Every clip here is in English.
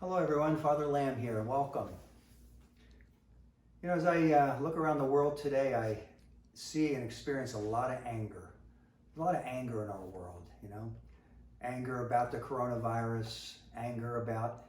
Hello everyone, Father Lamb here, and welcome. As I look around the world today, I see and experience a lot of anger. A lot of anger in our world, Anger about the coronavirus, anger about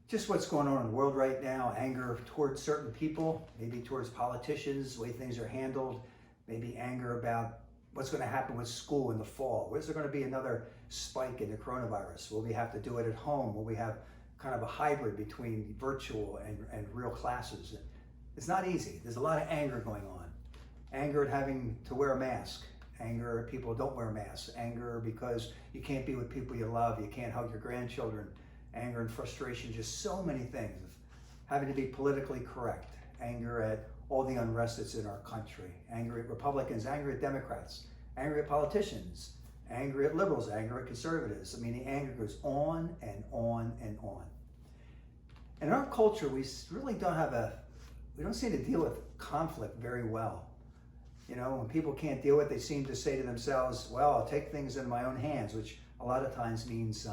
just what's going on in the world right now, anger towards certain people, maybe towards politicians, the way things are handled, maybe anger about what's going to happen with school in the fall. Is there going to be another spike in the coronavirus? Will we have to do it at home? Will we have kind of a hybrid between virtual and real classes? It's not easy. There's a lot of anger going on. Anger at having to wear a mask. Anger at people who don't wear masks. Anger because you can't be with people you love. You can't hug your grandchildren. Anger and frustration, just so many things. Having to be politically correct. Anger at all the unrest that's in our country. Anger at Republicans, anger at Democrats, anger at politicians, anger at liberals, anger at conservatives. The anger goes on and on and on. And in our culture, we really we don't seem to deal with conflict very well. When people can't deal with it, they seem to say to themselves, well, I'll take things in my own hands, which a lot of times means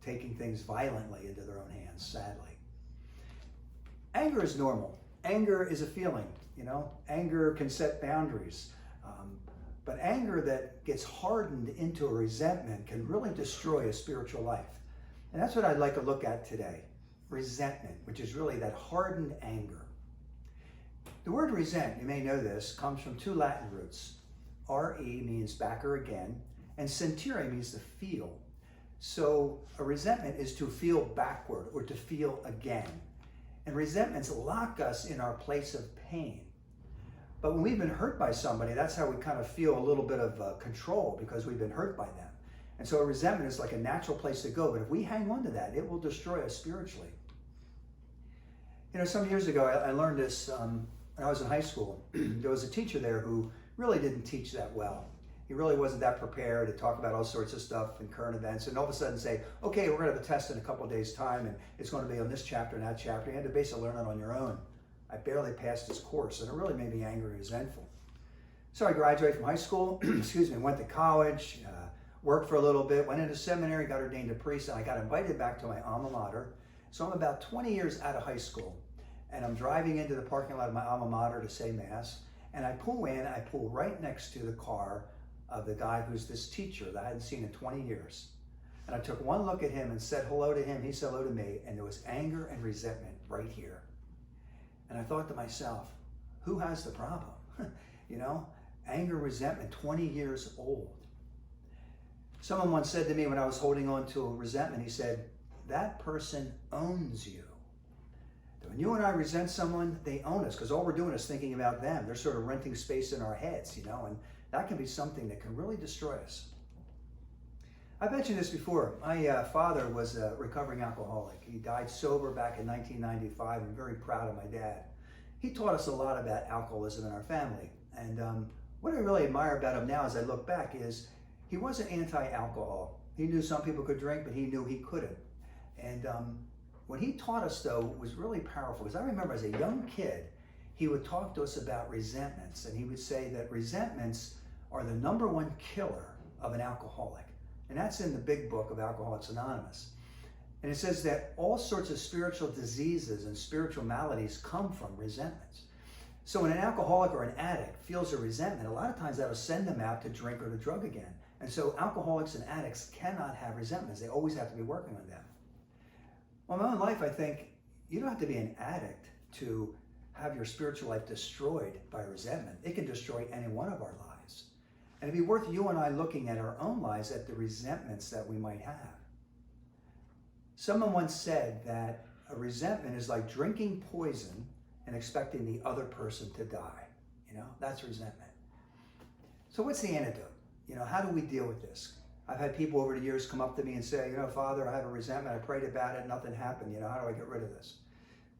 taking things violently into their own hands, sadly. Anger is normal. Anger is a feeling, Anger can set boundaries. But anger that gets hardened into a resentment can really destroy a spiritual life. And that's what I'd like to look at today. Resentment, which is really that hardened anger. The word resent, you may know this, comes from two Latin roots. Re means back or again, and sentire means to feel. So a resentment is to feel backward or to feel again. And resentments lock us in our place of pain. But when we've been hurt by somebody, that's how we kind of feel a little bit of control because we've been hurt by them. And so a resentment is like a natural place to go. But if we hang on to that, it will destroy us spiritually. Some years ago, I learned this when I was in high school. There was a teacher there who really didn't teach that well. He really wasn't that prepared to talk about all sorts of stuff and current events, and all of a sudden say, okay, we're going to have a test in a couple of days' time, and it's going to be on this chapter and that chapter. You had to basically learn it on your own. I barely passed this course, and it really made me angry and resentful. So I graduated from high school, went to college, worked for a little bit, went into seminary, got ordained a priest, and I got invited back to my alma mater. So I'm about 20 years out of high school, and I'm driving into the parking lot of my alma mater to say Mass, and I pull right next to the car of the guy who's this teacher that I hadn't seen in 20 years. And I took one look at him and said hello to him. He said hello to me, and there was anger and resentment right here. And I thought to myself, who has the problem? Anger, resentment, 20 years old. Someone once said to me when I was holding on to a resentment, he said, that person owns you. When you and I resent someone, they own us because all we're doing is thinking about them. They're sort of renting space in our heads, and that can be something that can really destroy us. I've mentioned this before. My father was a recovering alcoholic. He died sober back in 1995. I'm very proud of my dad. He taught us a lot about alcoholism in our family. And what I really admire about him now as I look back is he wasn't anti-alcohol. He knew some people could drink, but he knew he couldn't. And what he taught us, though, was really powerful. Because I remember as a young kid, he would talk to us about resentments. And he would say that resentments are the number one killer of an alcoholic. And that's in the big book of Alcoholics Anonymous. And it says that all sorts of spiritual diseases and spiritual maladies come from resentments. So when an alcoholic or an addict feels a resentment, a lot of times that'll send them out to drink or to drug again. And so alcoholics and addicts cannot have resentments. They always have to be working on them. Well, in my own life, I think you don't have to be an addict to have your spiritual life destroyed by resentment. It can destroy any one of our lives. And it'd be worth you and I looking at our own lives at the resentments that we might have. Someone once said that a resentment is like drinking poison and expecting the other person to die. That's resentment. So what's the antidote? How do we deal with this? I've had people over the years come up to me and say, Father, I have a resentment. I prayed about it. Nothing happened. How do I get rid of this?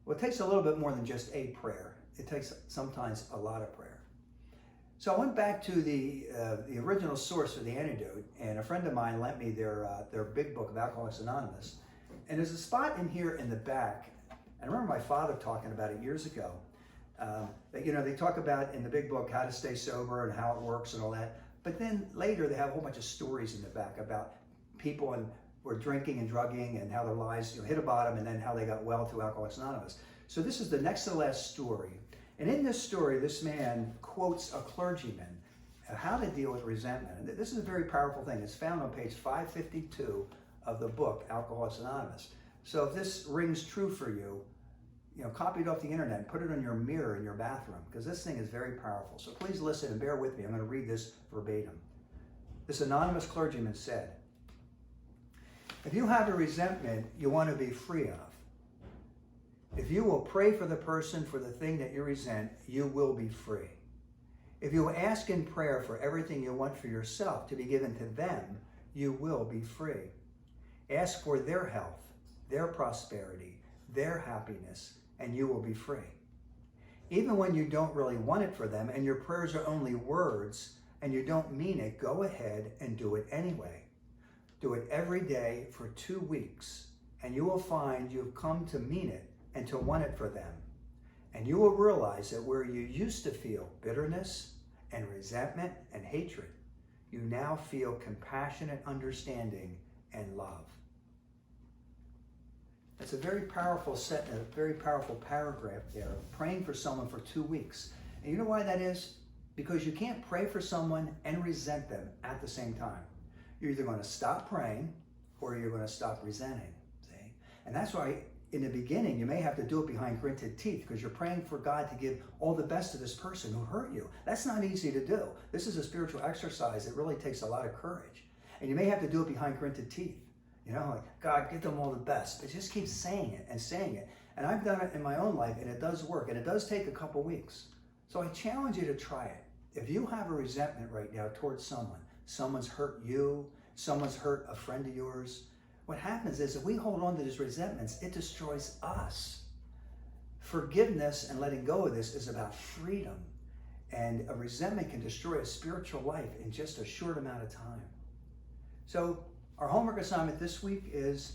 Well, it takes a little bit more than just a prayer. It takes sometimes a lot of prayer. So I went back to the original source for the antidote, and a friend of mine lent me their big book of Alcoholics Anonymous. And there's a spot in here in the back. I remember my father talking about it years ago. That they talk about in the big book how to stay sober and how it works and all that. But then later they have a whole bunch of stories in the back about people and were drinking and drugging and how their lives hit a bottom, and then how they got well through Alcoholics Anonymous. So this is the next to last story. And in this story, this man quotes a clergyman, how to deal with resentment. And this is a very powerful thing. It's found on page 552 of the book, Alcoholics Anonymous. So if this rings true for you, copy it off the internet and put it on your mirror in your bathroom, because this thing is very powerful. So please listen and bear with me. I'm going to read this verbatim. This anonymous clergyman said, "If you have a resentment you want to be free of, if you will pray for the person for the thing that you resent, you will be free. If you will ask in prayer for everything you want for yourself to be given to them, you will be free. Ask for their health, their prosperity, their happiness, and you will be free. Even when you don't really want it for them and your prayers are only words and you don't mean it, go ahead and do it anyway. Do it every day for 2 weeks, and you will find you've come to mean it and to want it for them. And you will realize that where you used to feel bitterness and resentment and hatred, you now feel compassionate understanding and love." It's a very powerful a very powerful paragraph there, praying for someone for 2 weeks. And you know why that is? Because you can't pray for someone and resent them at the same time. You're either going to stop praying or you're going to stop resenting. See? And that's why in the beginning you may have to do it behind gritted teeth, because you're praying for God to give all the best to this person who hurt you. That's not easy to do. This is a spiritual exercise. It really takes a lot of courage. And you may have to do it behind gritted teeth. Like, God, give them all the best. But just keep saying it and saying it. And I've done it in my own life, and it does work. And it does take a couple weeks. So I challenge you to try it. If you have a resentment right now towards someone's hurt you, someone's hurt a friend of yours, what happens is if we hold on to these resentments, it destroys us. Forgiveness and letting go of this is about freedom. And a resentment can destroy a spiritual life in just a short amount of time. So our homework assignment this week is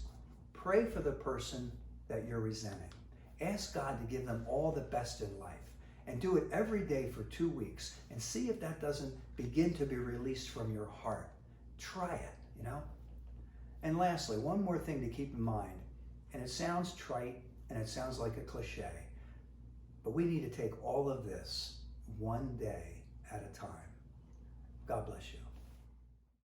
pray for the person that you're resenting. Ask God to give them all the best in life, and do it every day for 2 weeks, and see if that doesn't begin to be released from your heart. Try it, And lastly, one more thing to keep in mind, and it sounds trite and it sounds like a cliche, but we need to take all of this one day at a time. God bless you.